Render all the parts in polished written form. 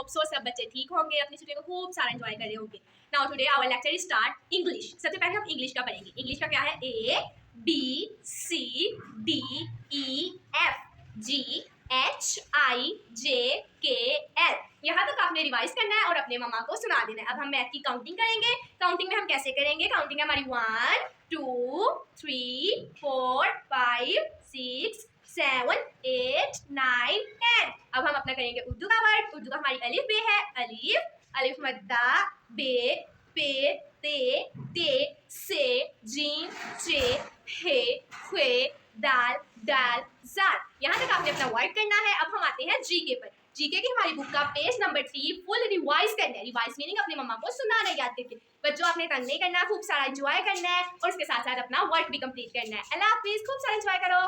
सो सब बच्चे ठीक होंगे, अपनी छुट्टियों को खूब सारा एंजॉय कर रहे होंगे। Now today our lecture is start English. सबसे पहले हम इंग्लिश का पढ़ेंगे। इंग्लिश का क्या है? A B C D E F G H I J K L. यहाँ तक आपने रिवाइज करना है और अपने मम्मा को सुना देना है। अब हम मैथ की काउंटिंग करेंगे। काउंटिंग में हम कैसे करेंगे? काउंटिंग है हमारी 1 2 3 4 5 6 7 8 9 10। अब हम अपना करेंगे उर्दू का वर्ड। उर्दू का हमारी अलिफ बे है। अलिफ अलिफ मद्दा बे पे ते ते से जीम चे हे खे दाल दाल जाल। यहाँ तक आपने अपना वर्ड करना है। अब हम आते हैं जीके पर। जीके की हमारी बुक का पेज नंबर 3 फुल रिवाइज करना है। रिवाइज मीनिंग अपने मम्मा को सुनाना याद करके। बच्चों आपने तंग नहीं करना, खूब सारा एंजॉय करना है और उसके साथ साथ अपना वर्क भी कंप्लीट करना है। अल्लाह हाफिज, खूब सारा एंजॉय करो।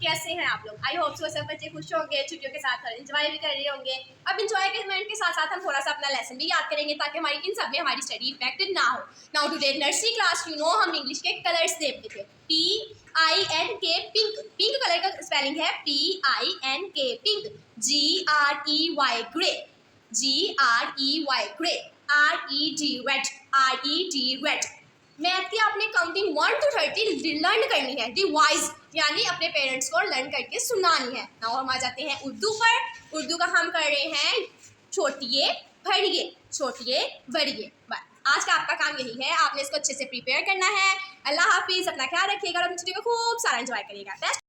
कैसे हैं आप लोग? आई होप सो सब बच्चे खुश होंगे, छुट्टियों के साथ एंजॉय भी कर रहे होंगे। अब एंजॉय के साथ साथ हम थोड़ा सा अपना लेसन भी याद करेंगे ताकि हमारी इन सब में हमारी स्टडी इफेक्टेड ना हो। Now today nursery class, you no हम इंग्लिश के कलर्स देखते थे। PINK pink. पिंक कलर का स्पेलिंग है PINK pink. GREY grey. GREY grey. RED red. Math की आपने काउंटिंग 1 to 30 लर्न करनी है, रिवाइज यानी अपने पेरेंट्स को लर्न करके सुनानी है। नाउ हम आ जाते हैं उर्दू पर। उर्दू का हम कर रहे हैं छोटिए भरिए, छोटिए बड़िए। बस आज का आपका काम यही है, आपने इसको अच्छे से प्रिपेयर करना है। अल्लाह हाफिज, अपना ख्याल रखिएगा और अपनी छुट्टी को खूब सारा एंजॉय करिएगा। बेस्ट।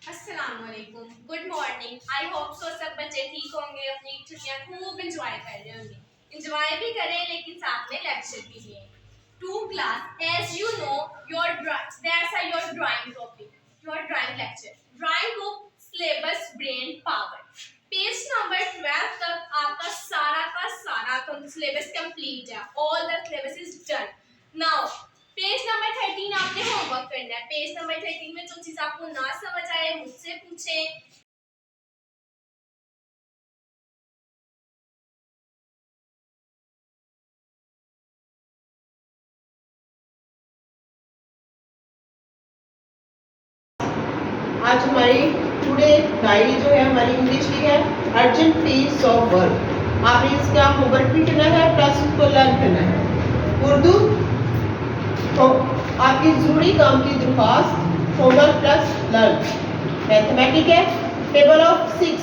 अस्सलामुअलैकुम, good morning. I hope so सब बच्चे ठीक होंगे, अपनी छुट्टियां खूब एंजॉय कर रहे होंगे। एंजॉय भी करें लेकिन साथ में लेक्चर भी लें। Two class, as you know your that's are your drawing topic, your drawing lecture, drawing book, syllabus, brain power. Page number 12 तक आपका सारा का सारा सिलेबस कंप्लीट है। All the syllabus is done. Now page number 13 आपने homework करना है। Page number 13 में जो चीज आपको ना समझ आए मुझसे पूछें। आज हमारी टुडे डायरी जो है हमारी इंग्लिश की है अर्जेंट पीस ऑफ वर्क। आपने इसका होमवर्क भी करना है प्लस उसको लर्न करना है। उर्दू तो आपकी जरूरी काम की दरख्वास्त होमवर्क प्लस लर्न। मैथमेटिक है टेबल ऑफ 6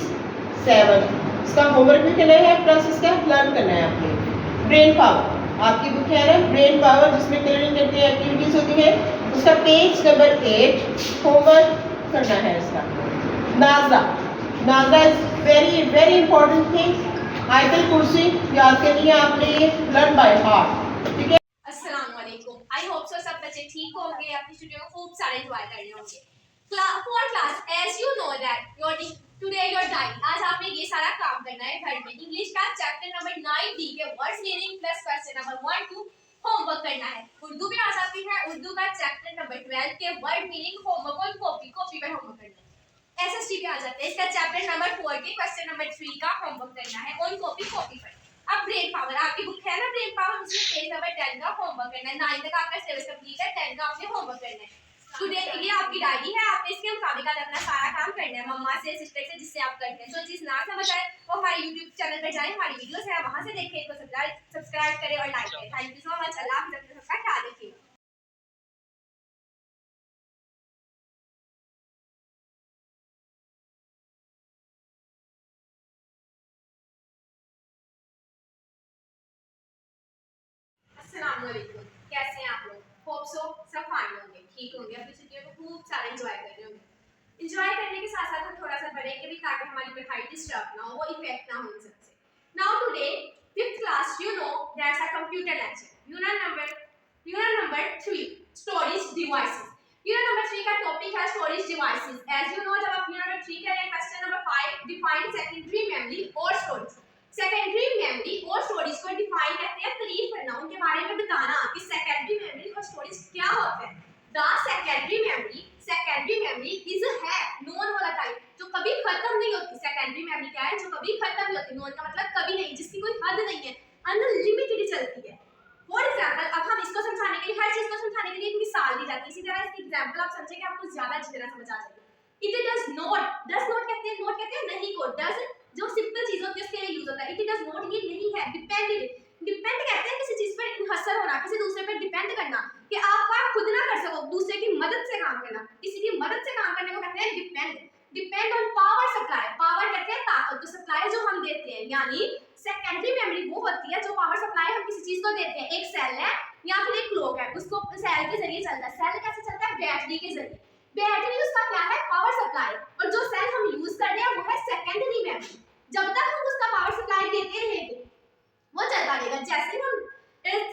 7, इसका होमवर्क भी करना है प्लस इसका लर्न करना है आपने। ब्रेन पावर आपकी बुक है ना, ब्रेन पावर जिसमें कलरिंग करके एक्टिविटीज होती है, उसका पेज नंबर 8 होमवर्क करना है इसका। नाजा, नाजा is very very important thing. आयतल कुर्सी याद करनी है आपने, ये लर्न बाय हार्ट। ठीक है। अस्सलाम वालेकुम, आई होप सो सब बच्चे ठीक होंगे, अपनी छुट्टियों में खूब सारे एंजॉय कर रहे होंगे। Four class, as you know that your today your diet, आज आपने ये सारा काम करना है घर में। इंग्लिश का चैप्टर नंबर 9 डी के words meaning plus question number 1 2 homework करना है। उर्दू में आ जाती है, उर्दू का चैप्टर नंबर 12 के वर्ड मीनिंग होमवर्क और कॉपी पर होमवर्क करना है। एसएसटी पे आ जाते हैं, इसका चैप्टर नंबर 4 के क्वेश्चन नंबर 3 का होमवर्क करना है ऑन कॉपी पर। अब ब्रेन पावर, आपकी बुक है ना ब्रेन पावर, उसमें पेज नंबर 10 का होमवर्क करना है। 9 तक आपका सिलेबस कंप्लीट है, 10 का आपने होमवर्क करना है। टुडे ये आपकी डायरी है, आपने इसके मुताबिक आज अपना सारा काम करना है, मम्मा से सिस्टर से जिससे आप करते हैं। जो चीज ना समझ आए वो हमारे YouTube चैनल पर जाएं, हमारी वीडियोस है वहां से देखें, इसको सब्सक्राइब करें और लाइक करें। Thank you so much. अल्लाह हाफिज़, अपना सबका ख्याल रखिए। अस्सलाम वालेकुम, कैसे हैं आप लोग? होप सो सब फाइन होंगे, ठीक होंगे, अपनी छुट्टियों को खूब सारे एंजॉय कर रहे होंगे। एंजॉय करने के साथ साथ हम थोड़ा सा पढ़ेंगे भी ताकि हमारी पढ़ाई डिस्टर्ब ना हो, वो इफेक्ट ना हो इन सबसे। Now today 5th class, you know that's a computer lecture. Unit number 3 storage devices. Unit number 3 का टॉपिक है storage devices. As you know, जब आप यूनिट नंबर 3 करें, question number 5 define secondary memory और स्टोरेज। सेकेंडरी मेमोरी और storage को define करते हैं, तारीफ करना, उनके बारे में बताना कि सेकेंडरी मेमोरी और स्टोरेज क्या होता है। द सेकेंडरी मेमोरी इज है नॉन वोलेटाइल, जो कभी खत्म नहीं होती। सेकेंडरी मेमोरी क्या है? जो कभी खत्म नहीं होती। नॉन का मतलब कभी नहीं, जिसकी कोई हद नहीं है, अनलिमिटेड चलती है। फॉर एग्जाम्पल, अब हम इसको समझाने के लिए, हर चीज को समझाने के लिए एक मिसाल दी जाती है। इसी तरह इसकी एग्जाम्पल आप समझेंगे, आपको ज्यादा अच्छी तरह समझ आ जाएगी। It does not, does not कहते हैं, नॉट कहते हैं नहीं को, डज जो सिंपल चीज होती है उसके लिए यूज होता है। इट डज नॉट ये नहीं है। डिपेंडेड, डिपेंड कहते हैं किसी चीज पर इनहसर होना, किसी दूसरे पर डिपेंड करना, कि आप काम खुद ना कर सको, दूसरे की मदद से काम करना, किसी की मदद से काम करने को कहते हैं depend. Depend on power supply, power कहते हैं ताकत, तो सप्लाई जो हम देते हैं, यानी सेकेंडरी मेमोरी वो होती है जो पावर सप्लाई हम किसी चीज को देते हैं। एक सेल है या फिर एक क्लॉक है, उसको सेल के जरिए चलता है। सेल कैसे चलता है? बैटरी के जरिए। बैटरी उसका क्या है? Power supply. और जो सेल हम यूज कर रहे हैं वो है सेकेंडरी मेमोरी। जब तक हम उसका पावर सप्लाई देते रहेंगे वो चलता रहेगा, जैसे ही हम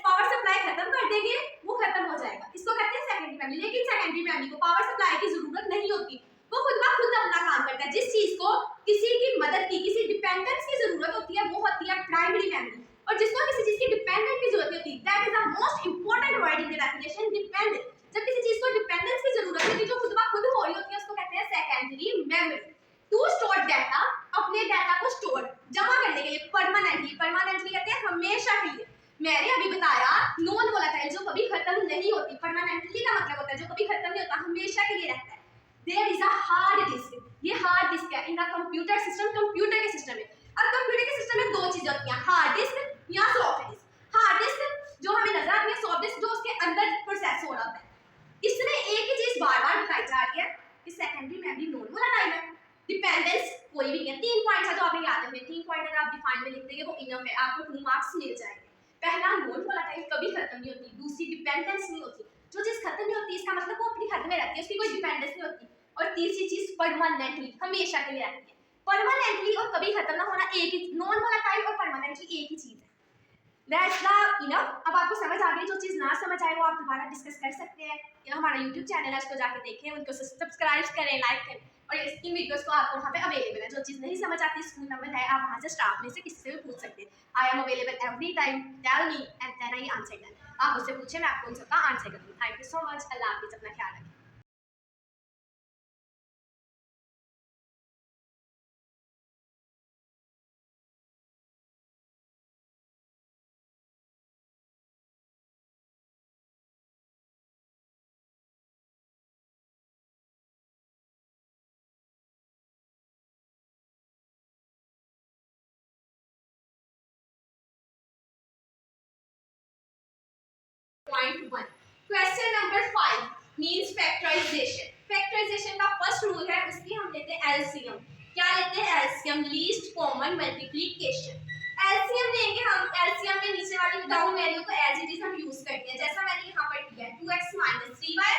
पावर सप्लाई खत्म कर देंगे वो खत्म हो जाएगा। इसको कहते हैं सेकेंडरी मेमोरी। लेकिन सेकेंडरी मेमोरी को पावर सप्लाई की जरूरत नहीं होती, वो खुद ब खुद अपना काम करता है। जिस चीज को किसी की मदद की, किसी डिपेंडेंस की जरूरत होती है, वो होती है प्राइमरी मेमोरी। और जिसको किसी चीज की डिपेंडेंट की जरूरत होती है, that is the most important word in the definition, dependent. जब किसी चीज को डिपेंडेंस की जरूरत होती है जो खुद ब खुद हो रही होती है, उसको कहते हैं secondary memory. To store data, अपने डाटा को स्टोर जमा करने के लिए, परमानेंटली। परमानेंटली कहते हैं हमेशा के लिए। मैंने अभी बताया नॉन वोलेटाइल, जो कभी खत्म नहीं होती। परमानेंटली का मतलब होता है जो कभी खत्म नहीं होता, हमेशा के लिए रहता है। There is a hard disk, ये हार्ड डिस्क है in the computer system, computer के सिस्टम में। अब कंप्यूटर के सिस्टम में दो चीजें होती हैं, हार्ड डिस्क या सॉफ्ट डिस्क। हार्ड डिस्क जो हमें नजर आती है, सॉफ्ट डिस्क जो उसके अंदर प्रोसेस हो रहा होता है। इसमें एक ही चीज बार बार बताई जा रही है कि सेकेंडरी मेमोरी नॉन वोलेटाइल है। डिपेंडेंस कोई भी है। 3 पॉइंट्स है जो आपने याद रखने। 3 पॉइंट अगर आप डिफाइन में लिख देंगे वो इनफ है, आपको 2 मार्क्स मिल जाएंगे। पहला, नॉन वोलेटाइल कभी खत्म नहीं होती। दूसरी, डिपेंडेंस नहीं होती। जो चीज खत्म नहीं होती इसका मतलब वो अपनी हद में रहती है, उसकी कोई डिपेंडेंस नहीं होती। और तीसरी चीज, परमानेंटली, हमेशा के लिए रहती है। परमानेंटली और कभी खत्म ना होना एक ही, नॉन वोलेटाइल और परमानेंटली एक ही चीज है। That's the enough. अब आपको समझ आ गई। जो चीज ना समझ आए वो आप दोबारा डिस्कस कर सकते हैं, या हमारा YouTube चैनल है उसको जाके देखें, उनको सब्सक्राइब करें, लाइक करें। और इन वीडियोस को आपको वहाँ पे अवेलेबल है। जो चीज़ नहीं समझ आती, स्कूल नंबर है, आप वहाँ से स्टाफ में से किसी से भी पूछ सकते हैं। I am available every time, tell me and then I answer that. आप मुझसे पूछें, मैं आपको उन सबका आंसर करूँगी। Thank you so much. अल्लाह हाफिज़, अपना ख्याल रखें। Point 1, question number 5 means factorisation. Factorisation का फर्स्ट रूल है, उसकी हम लेते हैं एलसीएम। क्या लेते हैं? LCM, least common multiplication. LCM लेंगे हम। एलसीएम में नीचे वाली डाउन वैल्यू को एज इट इज हम यूज करते हैं, जैसा मैंने यहाँ पर किया है 2x - 3y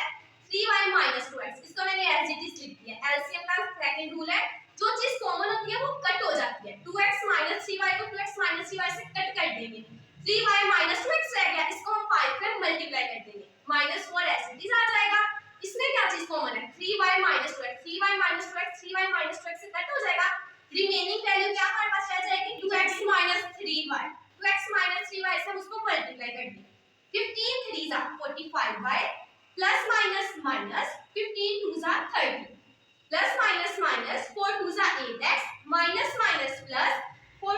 3y - 2x, इसको मैंने एज इट इज लिख दिया। एलसीएम का सेकंड रूल है, जो चीज कॉमन होती है वो कट हो जाती है। 2x - 3y को 2x - 3y से कट कर देंगे। 3y - 2x रह गया, इसको हम 5 से मल्टीप्लाई कर देंगे, -4 ऐसे ही आ जाएगा। इसमें क्या चीज कॉमन है? 3y - 2x, 3y - 2x 3y - 2x से कट हो जाएगा। रिमेनिंग वैल्यू क्या हमारे पास रह जाएगी? 2x - 3y, 2x - 3y से हम उसको मल्टीप्लाई कर देंगे। 15 3s are 45y plus minus minus 15 2s are 30 plus minus minus 4 2s are 8x minus minus plus 4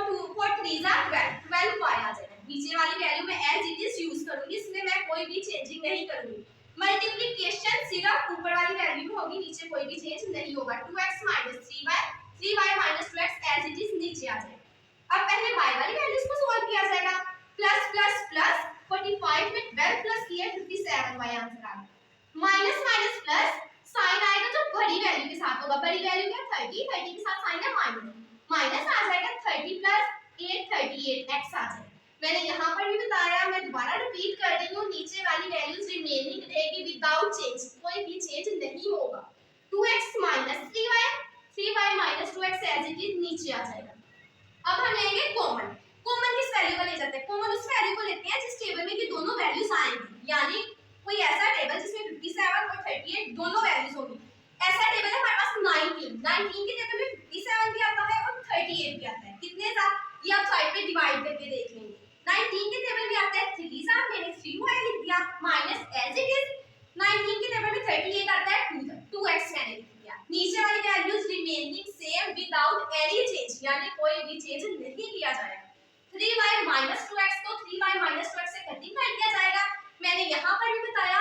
3s are 12 y आ जाएगा। नीचे वाली वैल्यू में एज इट इज यूज करूंगी, इसमें मैं कोई भी चेंजिंग नहीं करूंगी। मल्टीप्लिकेशन सिर्फ ऊपर वाली वैल्यू में होगी, नीचे कोई भी चेंज नहीं होगा। 2x - 3y 3y - 2x as it is नीचे आ जाएगा। अब पहले y वाली वैल्यूज को सॉल्व किया जाएगा। प्लस प्लस प्लस 45 में 12 प्लस किया 57y आंसर आ गया। माइनस माइनस प्लस साइन आएगा जो बड़ी वैल्यू के साथ होगा। बड़ी वैल्यू क्या? 30, 30 के साथ साइन है माइनस, माइनस आ जाएगा 30 प्लस 8 38x आ जाएगा। मैंने यहाँ पर भी बताया, मैं दोबारा रिपीट कर रही हूँ, नीचे वाली वैल्यूज रिमेनिंग रहेगी विदाउट चेंज, कोई भी चेंज नहीं होगा। 2x - 3y 3y - 2x as it is नीचे आ जाएगा। अब हम लेंगे कॉमन। कॉमन किस वैल्यू को ले जाते हैं? कॉमन उस वैल्यू को लेते हैं जिस टेबल में कि दोनों वैल्यूज आएंगी, यानी कोई ऐसा टेबल जिसमें 57 और 38 दोनों वैल्यूज होंगी। ऐसा टेबल है हमारे पास 19 के टेबल में 57 भी आता है और 38 भी आता है। कितने साथ ये आप साइड पे डिवाइड करके देख लेंगे। 19 के टेबल में आता है 3 साथ, मैंने 3y लिख दिया माइनस एज इट इज 19 के टेबल में 38 आता है 2x मैंने लिख दिया। नीचे वाली values remaining same without any change, यानी कोई भी चेंज नहीं किया जाएगा। 3y माइनस 2x को 3y माइनस 2x से कटिंग कर दिया जाएगा। मैंने यहाँ पर भी बताया